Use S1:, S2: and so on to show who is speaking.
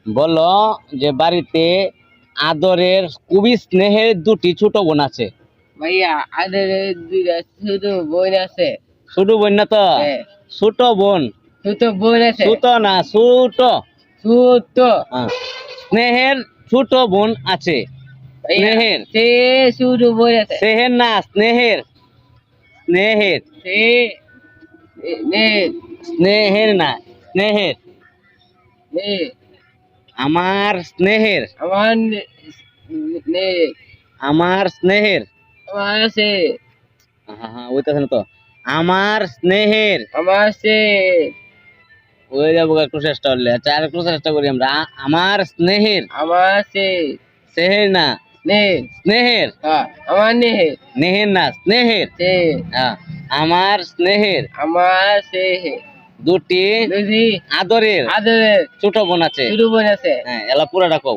S1: বলো যে বাড়িতে আদরের খুবই স্নেহের দুটি ছোট বোন আছে।
S2: ভাইয়া আদের দুইটা ছোট বোন আছে।
S1: ছোট বোন না তো,
S2: হ্যাঁ।
S1: ছোট বোন।
S2: ছোট বোন আছে।
S1: ছোট না, ছোট।
S2: ছোট।
S1: হ্যাঁ। স্নেহের ছোট বোন আছে।
S2: ভাইয়া
S1: স্নেহের,
S2: সে ছোট বোন আছে।
S1: স্নেহের না, স্নেহের, স্নেহের,
S2: সে নে
S1: স্নেহের না, স্নেহের।
S2: নে
S1: আমার স্নেহের,
S2: আমার নে
S1: আমার স্নেহের।
S2: আমার আছে।
S1: হ্যাঁ হ্যাঁ, ওইটা তো আমার স্নেহের।
S2: আমার সে
S1: ওই যাবো একটু চেষ্টা করলে। আচ্ছা আর একটু চেষ্টা করি আমরা। আমার স্নেহের,
S2: আমার সে
S1: সেহের না,
S2: নে
S1: স্নেহের।
S2: আমার নে
S1: নেহের না, স্নেহের।
S2: সে
S1: হ্যাঁ, আমার স্নেহের
S2: আমার সে
S1: দুটি
S2: দুজি
S1: আদরের
S2: আদরের
S1: ছোট বোন আছে।
S2: ছোট বোন আছে।
S1: হ্যাঁ, এলা পুরাটা কও।